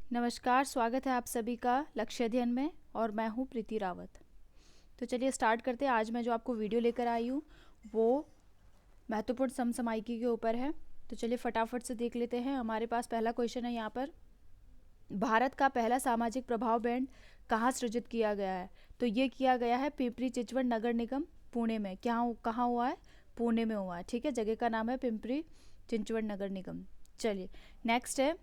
नमस्कार, स्वागत है आप सभी का लक्ष्य अध्ययन में और मैं हूँ प्रीति रावत। तो चलिए स्टार्ट करते हैं। आज मैं जो आपको वीडियो लेकर आई हूँ वो महत्वपूर्ण समसामयिकी के ऊपर है। तो चलिए फटाफट से देख लेते हैं। हमारे पास पहला क्वेश्चन है यहाँ पर, भारत का पहला सामाजिक प्रभाव बैंड कहाँ सृजित किया गया है? तो ये किया गया है पिंपरी चिंचवड नगर निगम पुणे में। कहाँ हुआ है? पुणे में हुआ है। ठीक है, जगह का नाम है पिंपरी चिंचवड नगर निगम। चलिए नेक्स्ट है,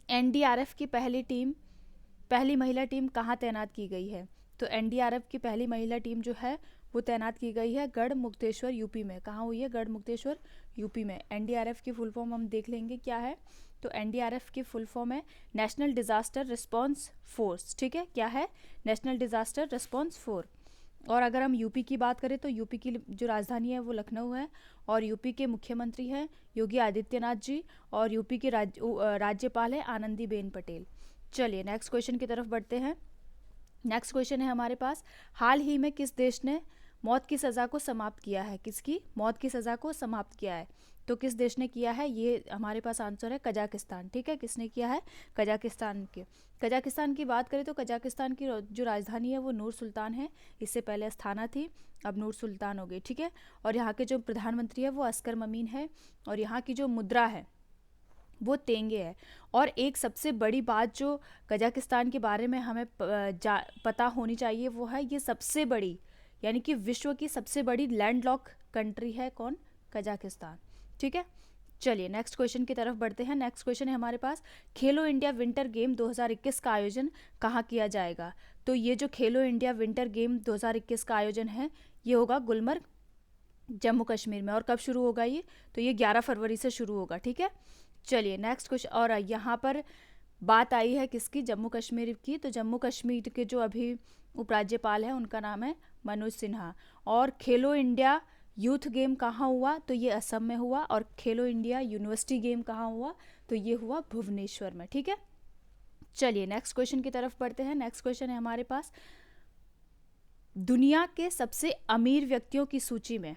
एनडीआरएफ की पहली महिला टीम कहाँ तैनात की गई है? तो एनडीआरएफ की पहली महिला टीम जो है वो तैनात की गई है गढ़ मुक्तेश्वर यूपी में। कहाँ हुई है? गढ़ मुक्तेश्वर यूपी में। एनडीआरएफ की फुल फॉर्म हम देख लेंगे क्या है। तो एनडीआरएफ की फुल फॉर्म है नेशनल डिजास्टर रिस्पांस फोर्स। ठीक है, क्या है? National disaster response force. और अगर हम यूपी की बात करें तो यूपी की जो राजधानी है वो लखनऊ है और यूपी के मुख्यमंत्री हैं योगी आदित्यनाथ जी और यूपी के राज्यपाल है आनंदीबेन पटेल। चलिए नेक्स्ट क्वेश्चन की तरफ बढ़ते हैं। नेक्स्ट क्वेश्चन है हमारे पास, हाल ही में किस देश ने मौत की सज़ा को समाप्त किया है? किसकी मौत की सज़ा को समाप्त किया है? तो किस देश ने किया है? ये हमारे पास आंसर है कजाकिस्तान। ठीक है, किसने किया है? कजाकिस्तान के। कजाकिस्तान की बात करें तो कजाकिस्तान की जो राजधानी है वो नूर सुल्तान है। इससे पहले अस्थाना थी, अब नूर सुल्तान हो गई। ठीक है, और यहाँ के जो प्रधानमंत्री है वो अस्कर ममीन है और यहाँ की जो मुद्रा है वो तेंगे है। और एक सबसे बड़ी बात जो कजाकिस्तान के बारे में हमें पता होनी चाहिए वो है, ये सबसे बड़ी यानी कि विश्व की सबसे बड़ी लैंडलॉक कंट्री है। कौन? कजाकिस्तान। ठीक है, चलिए नेक्स्ट क्वेश्चन की तरफ बढ़ते हैं। नेक्स्ट क्वेश्चन है हमारे पास, खेलो इंडिया विंटर गेम 2021 का आयोजन कहाँ किया जाएगा? तो ये जो खेलो इंडिया विंटर गेम 2021 का आयोजन है ये होगा गुलमर्ग, जम्मू कश्मीर में। और कब शुरू होगा ये? तो ये 11 फरवरी से शुरू होगा। ठीक है, चलिए नेक्स्ट क्वेश्चन। और यहाँ पर बात आई है किसकी? जम्मू कश्मीर की। तो जम्मू कश्मीर के जो अभी उपराज्यपाल हैं उनका नाम है मनोज सिन्हा। और खेलो इंडिया यूथ गेम कहाँ हुआ? तो ये असम में हुआ। और खेलो इंडिया यूनिवर्सिटी गेम कहाँ हुआ? तो ये हुआ भुवनेश्वर में। ठीक है, चलिए नेक्स्ट क्वेश्चन की तरफ बढ़ते हैं। नेक्स्ट क्वेश्चन है हमारे पास, दुनिया के सबसे अमीर व्यक्तियों की सूची में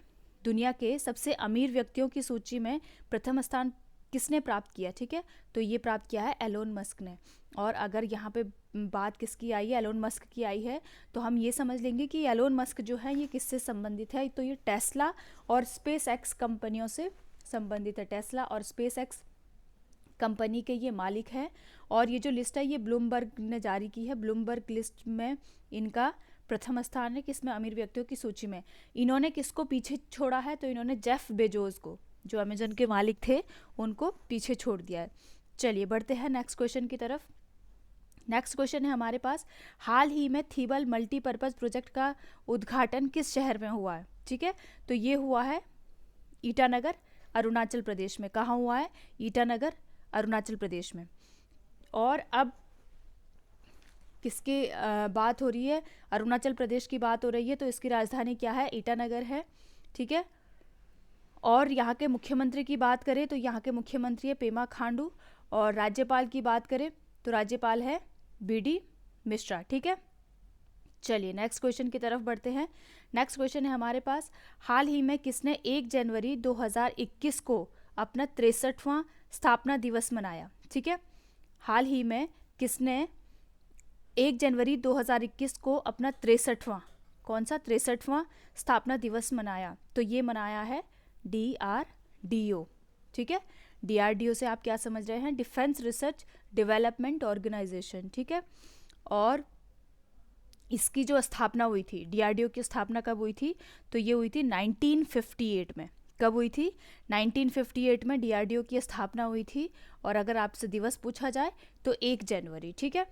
में प्रथम स्थान किसने प्राप्त किया? ठीक है, तो ये प्राप्त किया है एलोन मस्क ने। और अगर यहाँ पे बात किसकी आई है? एलोन मस्क की आई है। तो हम ये समझ लेंगे कि एलोन मस्क जो है ये किससे संबंधित है? तो ये टेस्ला और स्पेस एक्स कंपनियों से संबंधित है। टेस्ला और स्पेस एक्स कंपनी के ये मालिक हैं। और ये जो लिस्ट है ये ब्लूमबर्ग ने जारी की है। ब्लूमबर्ग लिस्ट में इनका प्रथम स्थान है। किसमें? अमीर व्यक्तियों की सूची में। इन्होंने किसको पीछे छोड़ा है? तो इन्होंने जेफ बेजोस को, जो अमेजन के मालिक थे, उनको पीछे छोड़ दिया है। चलिए बढ़ते हैं नेक्स्ट क्वेश्चन की तरफ। नेक्स्ट क्वेश्चन है हमारे पास, हाल ही में थीबल मल्टीपर्पज़ प्रोजेक्ट का उद्घाटन किस शहर में हुआ है? ठीक है, तो ये हुआ है ईटानगर, अरुणाचल प्रदेश में। कहाँ हुआ है? ईटानगर, अरुणाचल प्रदेश में। और अब किसकी बात हो रही है? अरुणाचल प्रदेश की बात हो रही है। तो इसकी राजधानी क्या है? ईटानगर है। ठीक है, और यहाँ के मुख्यमंत्री की बात करें तो यहाँ के मुख्यमंत्री है पेमा खांडू। और राज्यपाल की बात करें तो राज्यपाल है बीडी मिश्रा। ठीक है, चलिए नेक्स्ट क्वेश्चन की तरफ बढ़ते हैं। नेक्स्ट क्वेश्चन है हमारे पास, हाल ही में किसने 1 जनवरी 2021 को अपना 63वां स्थापना दिवस मनाया? ठीक है, हाल ही में किसने 1 जनवरी 2021 को अपना 63वां, कौन सा 63वां स्थापना दिवस मनाया? तो ये मनाया है DRDO। ठीक है, DRDO से आप क्या समझ रहे हैं? Defence research development organisation. ठीक है, और इसकी जो स्थापना हुई थी, DRDO की स्थापना कब हुई थी? तो ये हुई थी 1958 में। कब हुई थी? 1958 में DRDO की स्थापना हुई थी। और अगर आपसे दिवस पूछा जाए तो 1 जनवरी। ठीक है,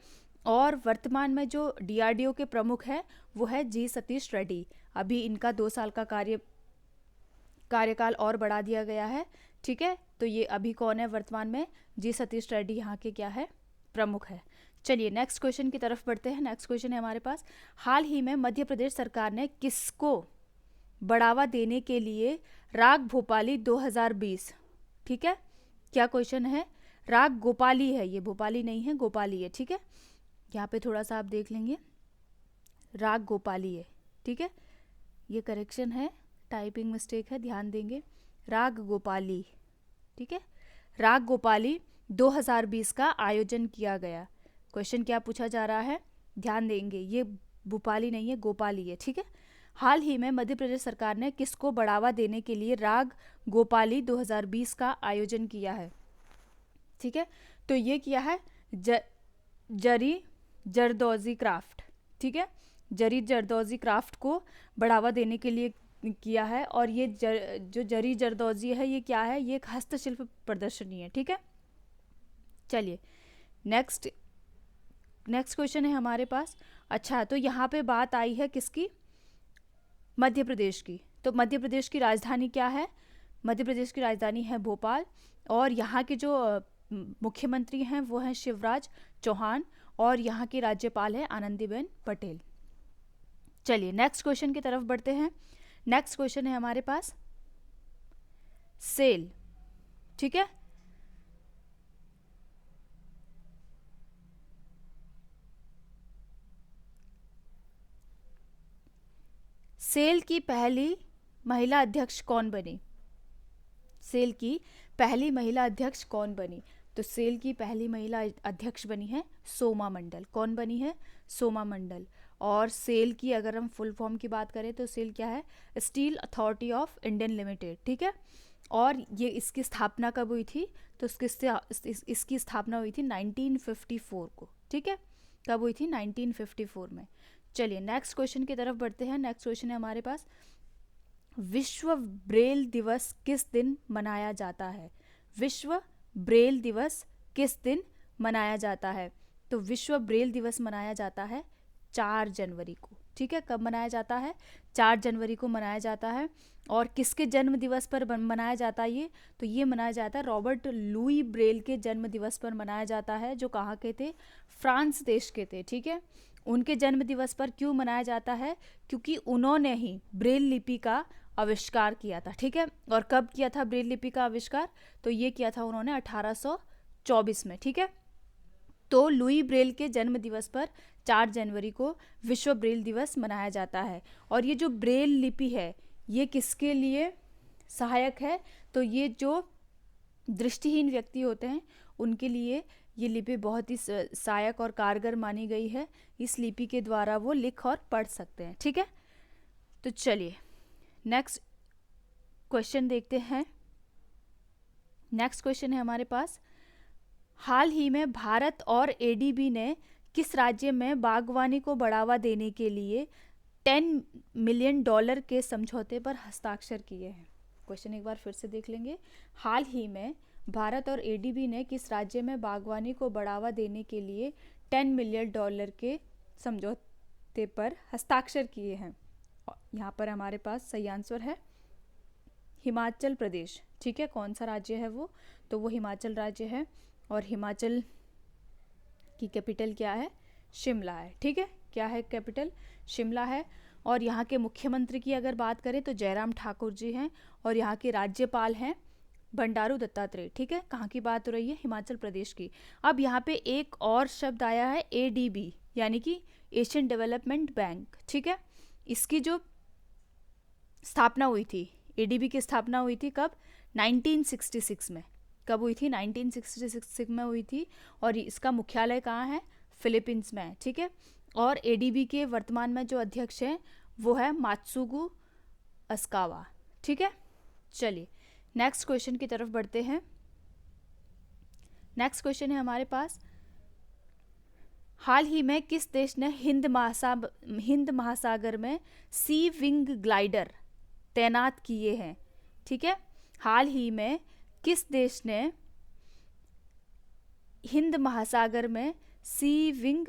और वर्तमान में जो DRDO के प्रमुख हैं वो है जी सतीश रेड्डी। अभी इनका 2 साल का कार्यकाल और बढ़ा दिया गया है। ठीक है, तो ये अभी कौन है वर्तमान में? जी सतीश रेड्डी यहाँ के क्या है? प्रमुख है। चलिए नेक्स्ट क्वेश्चन की तरफ बढ़ते हैं। नेक्स्ट क्वेश्चन है हमारे पास, हाल ही में मध्य प्रदेश सरकार ने किसको बढ़ावा देने के लिए राग भोपाली 2020, ठीक है, क्या क्वेश्चन है? राग गोपाली है, ये भोपाली नहीं है, गोपाली है। ठीक है, यहाँ पे थोड़ा सा आप देख लेंगे, राग गोपाली है। ठीक है, ये करेक्शन है, टाइपिंग मिस्टेक है, ध्यान देंगे। राग गोपाली। ठीक है, राग गोपाली 2020 का आयोजन किया गया? क्वेश्चन क्या पूछा जा रहा है, ध्यान देंगे, ये भूपाली नहीं है, गोपाली है, ठीक है। हाल ही में मध्य प्रदेश सरकार ने किसको बढ़ावा देने के लिए राग गोपाली 2020 का आयोजन किया है? ठीक है, तो ये किया है जरी जरदोजी क्राफ्ट, ठीक है, जरी जरदोजी क्राफ्ट को बढ़ावा देने के लिए किया है। और ये जो जरी जरदोजी है ये क्या है, ये एक हस्तशिल्प प्रदर्शनी है, ठीक है। चलिए नेक्स्ट क्वेश्चन है हमारे पास। अच्छा, तो यहाँ पे बात आई है किसकी, मध्य प्रदेश की। तो मध्य प्रदेश की राजधानी क्या है? मध्य प्रदेश की राजधानी है भोपाल, और यहाँ के जो मुख्यमंत्री हैं वो हैं शिवराज चौहान, और यहाँ की राज्यपाल है आनंदीबेन पटेल। चलिए नेक्स्ट क्वेश्चन की तरफ बढ़ते हैं। नेक्स्ट क्वेश्चन है हमारे पास सेल, ठीक है। सेल की पहली महिला अध्यक्ष कौन बनी? सेल की पहली महिला अध्यक्ष कौन बनी? तो सेल की पहली महिला अध्यक्ष बनी है सोमा मंडल। कौन बनी है? सोमा मंडल। और सेल की अगर हम फुल फॉर्म की बात करें तो सेल क्या है? Steel authority of Indian limited, ठीक है। और ये इसकी स्थापना कब हुई थी? तो इसकी स्थापना हुई थी 1954 को, ठीक है। कब हुई थी? 1954 में। चलिए नेक्स्ट क्वेश्चन की तरफ बढ़ते हैं। नेक्स्ट क्वेश्चन है हमारे पास, विश्व ब्रेल दिवस किस दिन मनाया जाता है? विश्व ब्रेल दिवस किस दिन मनाया जाता है? तो विश्व ब्रेल दिवस मनाया जाता है 4 जनवरी को, ठीक है। कब मनाया जाता है? 4 जनवरी को मनाया जाता है। और किसके जन्म दिवस पर मनाया जाता है ये? तो ये मनाया जाता है रॉबर्ट लुई ब्रेल के जन्म दिवस पर मनाया जाता है, जो कहाँ के थे? फ्रांस देश के थे, ठीक है। उनके जन्म दिवस पर क्यों मनाया जाता है? क्योंकि उन्होंने ही ब्रेल लिपि का आविष्कार किया था, ठीक है। और कब किया था ब्रेल लिपि का आविष्कार? तो ये किया था उन्होंने 1824 में, ठीक है। तो लुई ब्रेल के जन्म दिवस पर 4 जनवरी को विश्व ब्रेल दिवस मनाया जाता है। और ये जो ब्रेल लिपि है ये किसके लिए सहायक है? तो ये जो दृष्टिहीन व्यक्ति होते हैं उनके लिए ये लिपि बहुत ही सहायक और कारगर मानी गई है। इस लिपि के द्वारा वो लिख और पढ़ सकते हैं, ठीक है। तो चलिए नेक्स्ट क्वेश्चन देखते हैं। नेक्स्ट क्वेश्चन है हमारे पास, हाल ही में भारत और एडीबी ने किस राज्य में बागवानी को बढ़ावा देने के लिए $10 मिलियन के समझौते पर हस्ताक्षर किए हैं? क्वेश्चन एक बार फिर से देख लेंगे। हाल ही में भारत और एडीबी ने किस राज्य में बागवानी को बढ़ावा देने के लिए $10 मिलियन के समझौते पर हस्ताक्षर किए हैं? यहाँ पर हमारे पास सही आंसर है हिमाचल प्रदेश, ठीक है। कौन सा राज्य है वो? तो वो हिमाचल राज्य है। और हिमाचल की कैपिटल क्या है? शिमला है, ठीक है। क्या है कैपिटल? शिमला है। और यहाँ के मुख्यमंत्री की अगर बात करें तो जयराम ठाकुर जी हैं, और यहाँ के राज्यपाल हैं बंडारू दत्तात्रेय, ठीक है। कहाँ की बात हो रही है? हिमाचल प्रदेश की। अब यहाँ पे एक और शब्द आया है एडीबी, यानी कि एशियन डेवलपमेंट बैंक, ठीक है। इसकी जो स्थापना हुई थी, एडीबी की स्थापना हुई थी कब? 1966 में। कब हुई थी? 1966 में हुई थी। और इसका मुख्यालय कहाँ है? फिलीपींस में है, ठीक है। और एडीबी के वर्तमान में जो अध्यक्ष हैं वो है मात्सुगु अस्कावा, ठीक है। चलिए नेक्स्ट क्वेश्चन की तरफ बढ़ते हैं। नेक्स्ट क्वेश्चन है हमारे पास, हाल ही में किस देश ने हिंद महासागर में सी विंग ग्लाइडर तैनात किए हैं? ठीक है, हाल ही में किस देश ने हिंद महासागर में सी विंग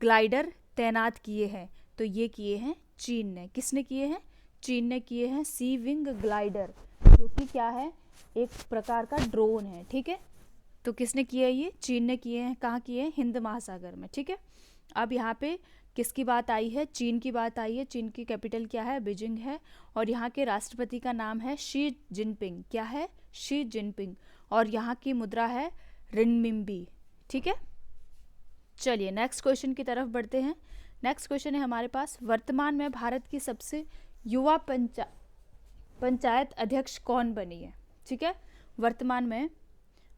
ग्लाइडर तैनात किए हैं? तो ये किए हैं चीन ने। किसने किए हैं? चीन ने किए हैं सी विंग ग्लाइडर, जो कि क्या है? एक प्रकार का ड्रोन है, ठीक है। तो किसने किया है? ये चीन ने किए हैं। कहाँ किए हैं? हिंद महासागर में, ठीक है। अब यहाँ पे किसकी बात आई है? चीन की बात आई है। चीन की कैपिटल क्या है? बीजिंग है। और यहाँ के राष्ट्रपति का नाम है शी जिनपिंग। क्या है? Xi Jinping. और यहाँ की मुद्रा है रिनमिंबी, ठीक है। चलिए नेक्स्ट क्वेश्चन की तरफ बढ़ते हैं। नेक्स्ट क्वेश्चन है हमारे पास, वर्तमान में भारत की सबसे युवा पंचायत अध्यक्ष कौन बनी है? ठीक है, वर्तमान में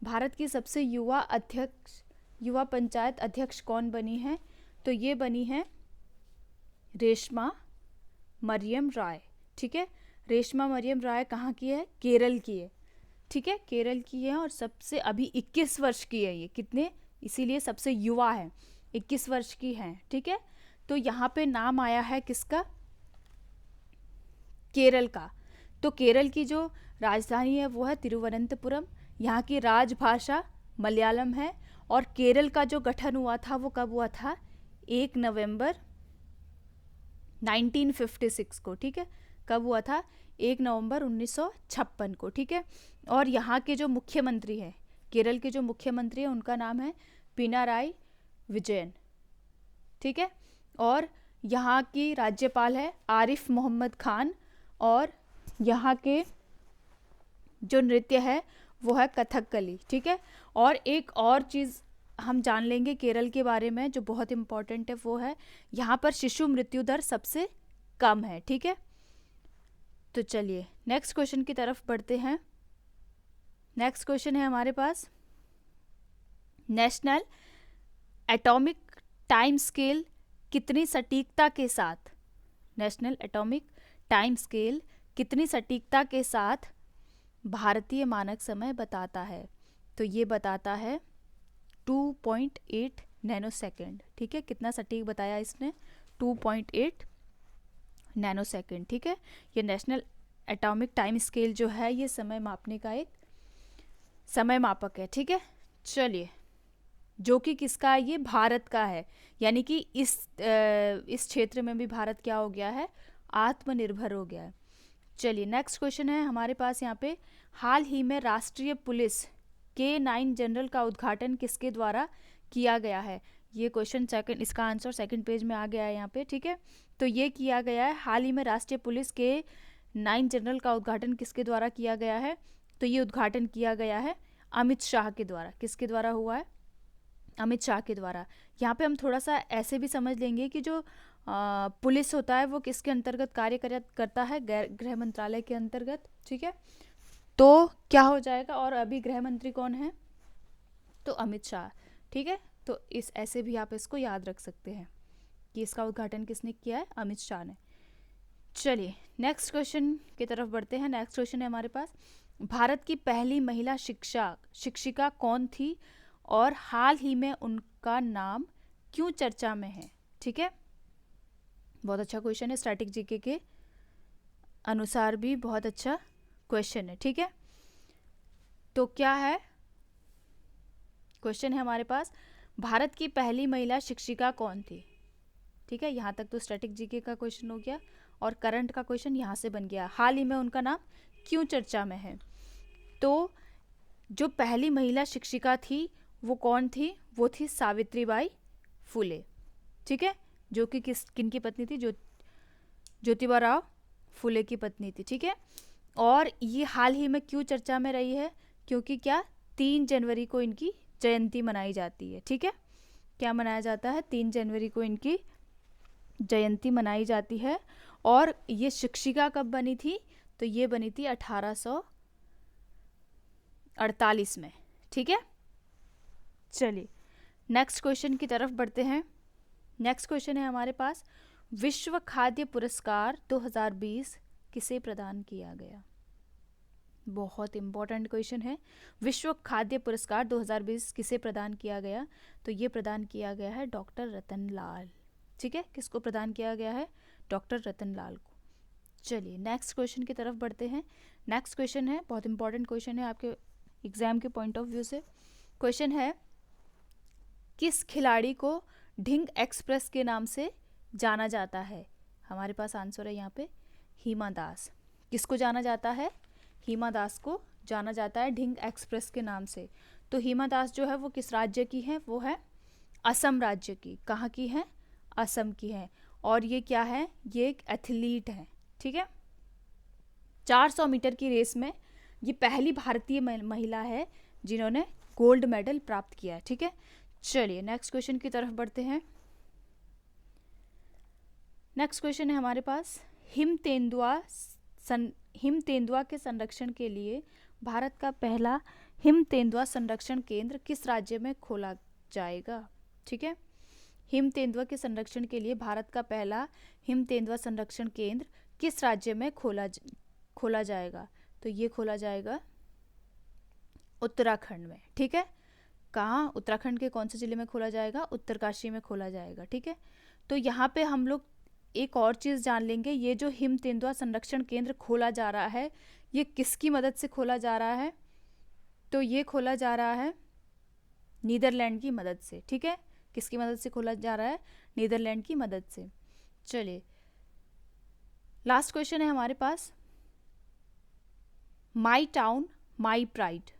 भारत की सबसे युवा पंचायत अध्यक्ष कौन बनी है? तो ये बनी है रेशमा मरियम राय। ठीक है, रेशमा मरियम राय कहाँ की है? केरल की है। ठीक है, केरल की है और सबसे अभी 21 वर्ष की है ये। कितने? इसीलिए सबसे युवा है, 21 वर्ष की है। ठीक है, तो यहाँ पे नाम आया है किसका? केरल का। तो केरल की जो राजधानी है वो है तिरुवनंतपुरम। यहाँ की राजभाषा मलयालम है और केरल का जो गठन हुआ था वो कब हुआ था? 1 नवंबर 1956 को। ठीक है, कब हुआ था? 1 नवंबर 1956 को। ठीक है, और यहाँ के जो मुख्यमंत्री हैं, केरल के जो मुख्यमंत्री हैं उनका नाम है पिनाराई विजयन। ठीक है, और यहाँ की राज्यपाल है आरिफ मोहम्मद खान और यहाँ के जो नृत्य है वो है कथकली। ठीक है, और एक और चीज़ हम जान लेंगे केरल के बारे में जो बहुत इम्पॉर्टेंट है, वो है यहाँ पर शिशु मृत्यु दर सबसे कम है। ठीक है, तो चलिए नेक्स्ट क्वेश्चन की तरफ बढ़ते हैं। नेक्स्ट क्वेश्चन है हमारे पास, नेशनल एटॉमिक टाइम स्केल कितनी सटीकता के साथ, नेशनल एटॉमिक टाइम स्केल कितनी सटीकता के साथ भारतीय मानक समय बताता है? तो ये बताता है 2.8 नैनो सेकेंड। ठीक है, कितना सटीक बताया इसने? 2.8 नैनो सेकेंड। ठीक है, ये नेशनल एटॉमिक टाइम स्केल जो है ये समय मापने का एक समय मापक है। ठीक है, चलिए, जो कि किसका है? ये भारत का है, यानी कि इस क्षेत्र में भी भारत क्या हो गया है? आत्मनिर्भर हो गया है। चलिए नेक्स्ट क्वेश्चन है हमारे पास यहाँ पे, हाल ही में राष्ट्रीय पुलिस K9 जनरल का उद्घाटन किसके द्वारा किया गया है? ये क्वेश्चन सेकंड, इसका आंसर सेकंड पेज में आ गया है यहाँ पे। ठीक है, तो ये किया गया है, हाल ही में राष्ट्रीय पुलिस K9 जनरल का उद्घाटन किसके द्वारा किया गया है? तो ये उद्घाटन किया गया है अमित शाह के द्वारा। किसके द्वारा हुआ है? अमित शाह के द्वारा। यहाँ पे हम थोड़ा सा ऐसे भी समझ लेंगे कि जो पुलिस होता है वो किसके अंतर्गत कार्य करता है? गृह मंत्रालय के अंतर्गत। ठीक है, तो क्या हो जाएगा? और अभी गृह मंत्री कौन है? तो अमित शाह। ठीक है, तो इस ऐसे भी आप इसको याद रख सकते हैं कि इसका उद्घाटन किसने किया है? अमित शाह ने। चलिए नेक्स्ट क्वेश्चन की तरफ बढ़ते हैं। नेक्स्ट क्वेश्चन है हमारे पास, भारत की पहली महिला शिक्षिका कौन थी और हाल ही में उनका नाम क्यों चर्चा में है? ठीक है, बहुत अच्छा क्वेश्चन है, स्टैटिक जीके के अनुसार भी बहुत अच्छा क्वेश्चन है। ठीक है, तो क्या है क्वेश्चन है हमारे पास, भारत की पहली महिला शिक्षिका कौन थी? ठीक है, यहाँ तक तो स्टैटिक जीके का क्वेश्चन हो गया और करंट का क्वेश्चन यहाँ से बन गया, हाल ही में उनका नाम क्यों चर्चा में है? तो जो पहली महिला शिक्षिका थी वो कौन थी? वो थी सावित्रीबाई फुले। ठीक है, जो कि किनकी पत्नी थी? ज्योतिबा राव फुले की पत्नी थी। ठीक है, और ये हाल ही में क्यों चर्चा में रही है? क्योंकि क्या 3 जनवरी को इनकी जयंती मनाई जाती है। ठीक है, क्या मनाया जाता है? 3 जनवरी को इनकी जयंती मनाई जाती है। और ये शिक्षिका कब बनी थी? तो ये बनी थी 1848 में। ठीक है, चलिए नेक्स्ट क्वेश्चन की तरफ बढ़ते हैं। नेक्स्ट क्वेश्चन है हमारे पास, विश्व खाद्य पुरस्कार 2020 किसे प्रदान किया गया? बहुत इंपॉर्टेंट क्वेश्चन है, विश्व खाद्य पुरस्कार 2020 किसे प्रदान किया गया? तो ये प्रदान किया गया है डॉक्टर रतन लाल। ठीक है, किसको प्रदान किया गया है? डॉक्टर रतन लाल को। चलिए नेक्स्ट क्वेश्चन की तरफ बढ़ते हैं। नेक्स्ट क्वेश्चन है, बहुत इंपॉर्टेंट क्वेश्चन है आपके एग्जाम के पॉइंट ऑफ व्यू से। क्वेश्चन है, किस खिलाड़ी को ढिंग एक्सप्रेस के नाम से जाना जाता है? हमारे पास आंसर है यहाँ पे हिमा दास। किसको जाना जाता है? हिमा दास को जाना जाता है ढिंग एक्सप्रेस के नाम से। तो हिमा दास जो है वो किस राज्य की है? वो है असम राज्य की। कहाँ की है? असम की है। और ये क्या है? ये एक एथलीट है। ठीक है, 400 मीटर की रेस में ये पहली भारतीय महिला है जिन्होंने गोल्ड मेडल प्राप्त किया है। ठीक है, चलिए नेक्स्ट क्वेश्चन की तरफ बढ़ते हैं। नेक्स्ट क्वेश्चन है हमारे पास, हिम तेंदुआ के संरक्षण के लिए भारत का पहला हिम तेंदुआ संरक्षण केंद्र किस राज्य में खोला जाएगा? ठीक है, हिम तेंदुआ के संरक्षण के लिए भारत का पहला हिम तेंदुआ संरक्षण केंद्र किस राज्य में खोला जाएगा? तो ये खोला जाएगा उत्तराखंड में। ठीक है, कहाँ? उत्तराखंड के कौन से जिले में खोला जाएगा? उत्तरकाशी में खोला जाएगा। ठीक है, तो यहाँ पे हम लोग एक और चीज़ जान लेंगे, ये जो हिम तेंदुआ संरक्षण केंद्र खोला जा रहा है ये किसकी मदद से खोला जा रहा है? तो ये खोला जा रहा है नीदरलैंड की मदद से। ठीक है, किसकी मदद से खोला जा रहा है? नीदरलैंड की मदद से। चलिए, लास्ट क्वेश्चन है हमारे पास, माई टाउन माई प्राइड।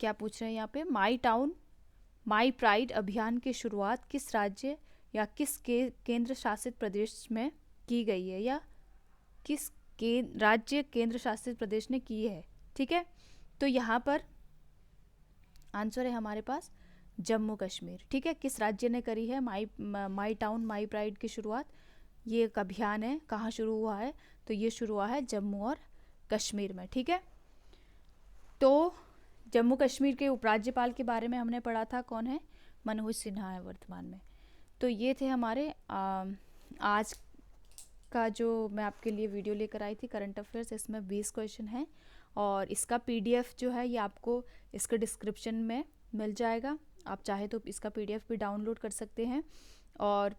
क्या पूछ रहे हैं यहाँ पे? माई टाउन माई प्राइड अभियान की शुरुआत किस राज्य या किस केंद्र शासित प्रदेश में की गई है, या किस राज्य केंद्र शासित प्रदेश ने की है? ठीक है, तो यहाँ पर आंसर है हमारे पास जम्मू कश्मीर। ठीक है, किस राज्य ने करी है माई टाउन माई प्राइड की शुरुआत? ये एक अभियान है, कहाँ शुरू हुआ है? तो ये शुरू हुआ है जम्मू और कश्मीर में। ठीक है, तो जम्मू कश्मीर के उपराज्यपाल के बारे में हमने पढ़ा था, कौन है? मनोज सिन्हा है वर्तमान में। तो ये थे हमारे आज का जो मैं आपके लिए वीडियो लेकर आई थी करंट अफेयर्स। इसमें 20 क्वेश्चन हैं और इसका PDF जो है ये आपको इसके डिस्क्रिप्शन में मिल जाएगा। आप चाहे तो इसका PDF भी डाउनलोड कर सकते हैं। और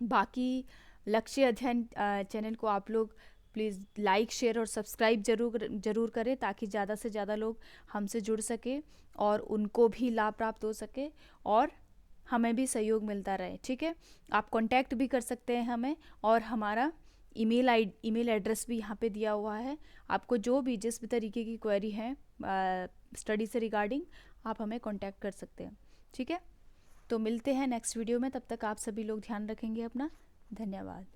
बाकी लक्ष्य अध्ययन चैनल को आप लोग प्लीज़ लाइक शेयर और सब्सक्राइब ज़रूर करें, ताकि ज़्यादा से ज़्यादा लोग हमसे जुड़ सके और उनको भी लाभ प्राप्त हो सके और हमें भी सहयोग मिलता रहे। ठीक है, आप कांटेक्ट भी कर सकते हैं हमें, और हमारा ईमेल एड्रेस भी यहाँ पे दिया हुआ है। आपको जो भी जिस भी तरीके की क्वेरी है स्टडी से रिगार्डिंग, आप हमें कांटेक्ट कर सकते हैं। ठीक है, तो मिलते हैं नेक्स्ट वीडियो में। तब तक आप सभी लोग ध्यान रखेंगे अपना। धन्यवाद।